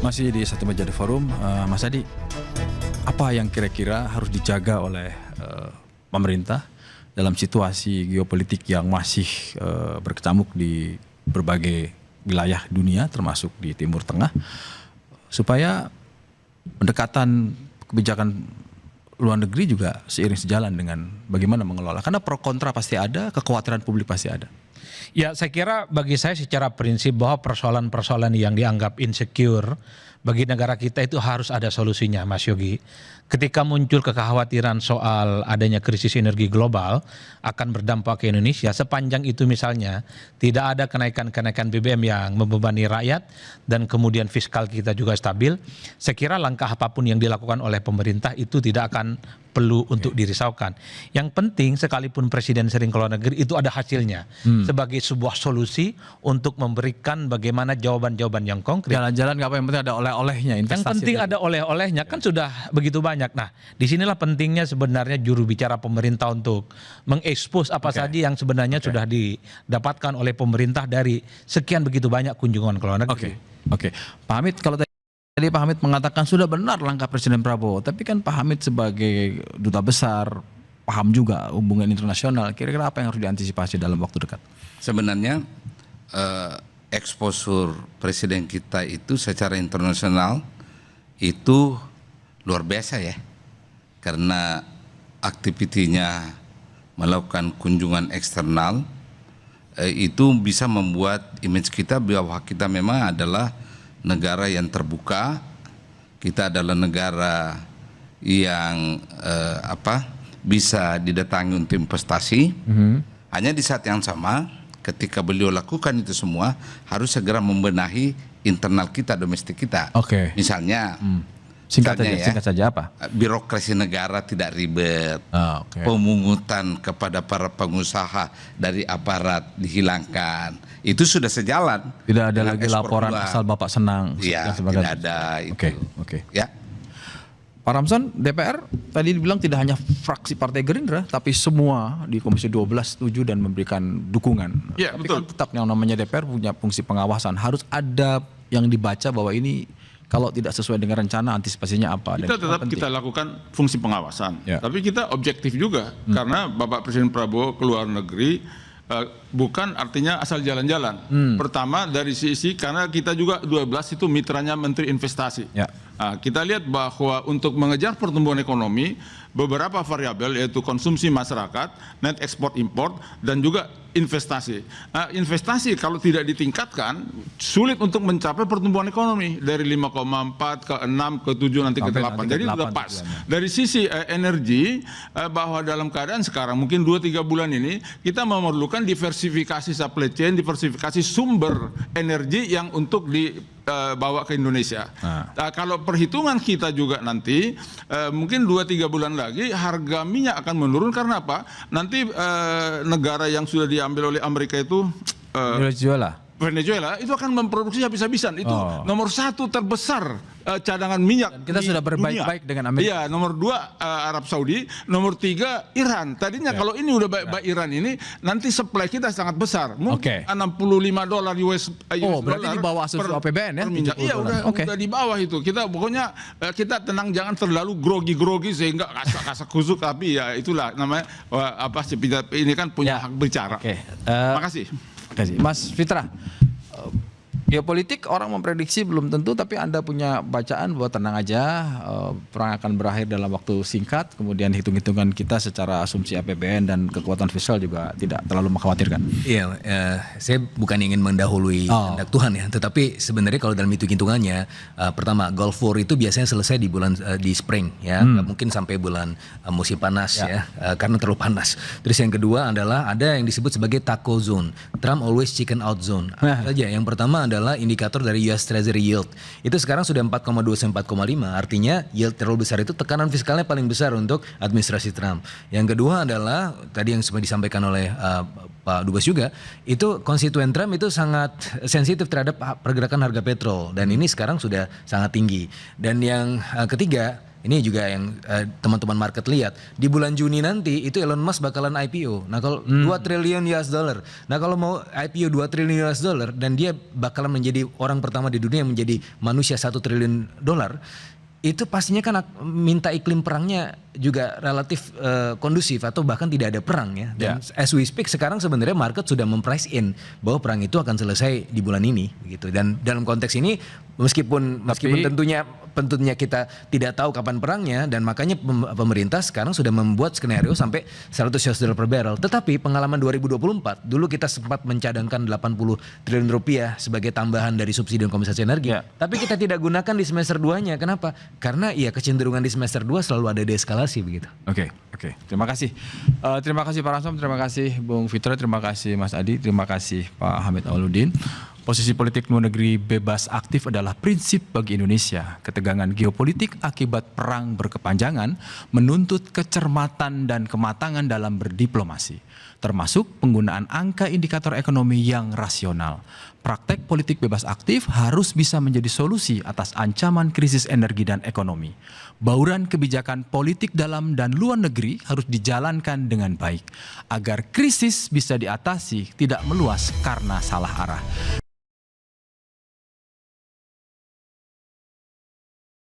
Masih di satu meja di forum, Mas Adi, apa yang kira-kira harus dijaga oleh pemerintah dalam situasi geopolitik yang masih berkecamuk di berbagai wilayah dunia, termasuk di Timur Tengah, supaya pendekatan kebijakan luar negeri juga seiring sejalan dengan bagaimana mengelola. Karena pro kontra pasti ada, kekhawatiran publik pasti ada. Ya, saya kira bagi saya secara prinsip bahwa persoalan-persoalan yang dianggap insecure bagi negara kita itu harus ada solusinya, Mas Yogi. Ketika muncul kekhawatiran soal adanya krisis energi global akan berdampak ke Indonesia, sepanjang itu misalnya tidak ada kenaikan-kenaikan BBM yang membebani rakyat dan kemudian fiskal kita juga stabil, saya kira langkah apapun yang dilakukan oleh pemerintah itu tidak akan perlu untuk dirisaukan. Yang penting sekalipun presiden sering ke luar negeri itu ada hasilnya sebagai sebuah solusi untuk memberikan bagaimana jawaban-jawaban yang konkret. Jalan-jalan nggak apa, yang penting ada oleh-olehnya, investasi. Yang penting ada oleh-olehnya, kan sudah begitu banyak. Nah, disinilah pentingnya sebenarnya juru bicara pemerintah untuk mengekspos apa saja yang sebenarnya sudah didapatkan oleh pemerintah dari sekian begitu banyak kunjungan ke luar negeri. Oke. Pak Hamid, kalau tadi Pak Hamid mengatakan sudah benar langkah Presiden Prabowo, tapi kan Pak Hamid sebagai duta besar paham juga hubungan internasional. Kira-kira apa yang harus diantisipasi dalam waktu dekat? Sebenarnya eksposur presiden kita itu secara internasional itu luar biasa ya, karena aktivitinya melakukan kunjungan eksternal itu bisa membuat image kita bahwa kita memang adalah negara yang terbuka, kita adalah negara yang bisa didatangi untuk investasi. Hanya di saat yang sama, ketika beliau lakukan itu semua, harus segera membenahi internal kita, domestik kita. Misalnya, Singkat saja apa? Birokrasi negara tidak ribet, pemungutan kepada para pengusaha dari aparat dihilangkan, itu sudah sejalan. Tidak ada lagi laporan asal Bapak senang. Iya, tidak ada itu. Oke. Ya. Pak Ramson, DPR tadi dibilang tidak hanya fraksi Partai Gerindra, tapi semua di Komisi 12 setuju dan memberikan dukungan. Ya, tapi betul. kan tetap yang namanya DPR punya fungsi pengawasan. Harus ada yang dibaca bahwa ini kalau tidak sesuai dengan rencana antisipasinya apa. Kita tetap kita lakukan fungsi pengawasan. Ya. Tapi kita objektif juga karena Bapak Presiden Prabowo ke luar negeri bukan artinya asal jalan-jalan. Pertama dari sisi karena kita juga 12 itu mitranya Menteri Investasi. Ya. Kita lihat bahwa untuk mengejar pertumbuhan ekonomi beberapa variabel yaitu konsumsi masyarakat, net export import dan juga investasi. Investasi kalau tidak ditingkatkan sulit untuk mencapai pertumbuhan ekonomi dari 5,4 ke 6 ke 7 nanti ke 8. Jadi sudah pas. Dari sisi energi bahwa dalam keadaan sekarang mungkin 2-3 bulan ini kita memerlukan diversifikasi supply chain, diversifikasi sumber energi yang untuk dibawa ke Indonesia. Kalau perhitungan kita juga nanti mungkin 2-3 bulan lagi harga minyak akan menurun karena apa? Nanti negara yang sudah diambil oleh Amerika itu Venezuela itu akan memproduksi habis-habisan. Itu nomor 1 terbesar cadangan minyak. Dan kita sudah berbaik-baik dengan Amerika. Iya, nomor 2 Arab Saudi, nomor 3 Iran. Tadinya kalau ini udah baik-baik Iran ini, nanti supply kita sangat besar. Mungkin $65 US berarti di bawah asumsi APBN ya? Iya, udah di bawah itu. Kita pokoknya kita tenang, jangan terlalu grogi-grogi sehingga kasak kusuk, tapi ya itulah namanya ini kan punya hak bicara. Makasih. Mas Fitra, geopolitik orang memprediksi belum tentu, tapi Anda punya bacaan bahwa tenang aja, perang akan berakhir dalam waktu singkat, kemudian hitung-hitungan kita secara asumsi APBN dan kekuatan fiskal juga tidak terlalu mengkhawatirkan. Iya, saya bukan ingin mendahului kehendak Tuhan ya, tetapi sebenarnya kalau dalam hitung-hitungannya, pertama Gulf War itu biasanya selesai di bulan di spring ya, nggak mungkin sampai bulan musim panas ya, karena terlalu panas. Terus yang kedua adalah ada yang disebut sebagai taco zone, Trump always chicken out zone. Apa saja? Yang pertama adalah indikator dari US Treasury yield. Itu sekarang sudah 4,2 sampai 4,5. Artinya yield terlalu besar itu tekanan fiskalnya paling besar untuk administrasi Trump. Yang kedua adalah tadi yang sempat disampaikan oleh Pak Dubes juga, itu konstituen Trump itu sangat sensitif terhadap pergerakan harga petrol dan ini sekarang sudah sangat tinggi. Dan yang ketiga ini juga yang teman-teman market lihat di bulan Juni nanti itu Elon Musk bakalan IPO. Nah kalau 2 triliun US dollar, nah kalau mau IPO 2 triliun US dollar dan dia bakalan menjadi orang pertama di dunia yang menjadi manusia 1 triliun dolar, itu pastinya kan minta iklim perangnya juga relatif kondusif atau bahkan tidak ada perang ya. Dan as we speak sekarang sebenarnya market sudah memprice in bahwa perang itu akan selesai di bulan ini gitu. Dan dalam konteks ini meskipun tentunya kita tidak tahu kapan perangnya dan makanya pemerintah sekarang sudah membuat skenario sampai 100 US dollar per barrel. Tetapi pengalaman 2024 dulu kita sempat mencadangkan 80 triliun rupiah sebagai tambahan dari subsidi dan kompensasi energi. Tapi kita tidak gunakan di semester 2-nya. Kenapa? Karena ya kecenderungan di semester 2 selalu ada deeskalasi begitu. Oke. Terima kasih. Terima kasih Pak Ransom, terima kasih Bung Fitra, terima kasih Mas Adi, terima kasih Pak Hamid Awaludin. Posisi politik luar negeri bebas aktif adalah prinsip bagi Indonesia. Ketegangan geopolitik akibat perang berkepanjangan menuntut kecermatan dan kematangan dalam berdiplomasi, termasuk penggunaan angka indikator ekonomi yang rasional. Praktek politik bebas aktif harus bisa menjadi solusi atas ancaman krisis energi dan ekonomi. Bauran kebijakan politik dalam dan luar negeri harus dijalankan dengan baik, agar krisis bisa diatasi, tidak meluas karena salah arah.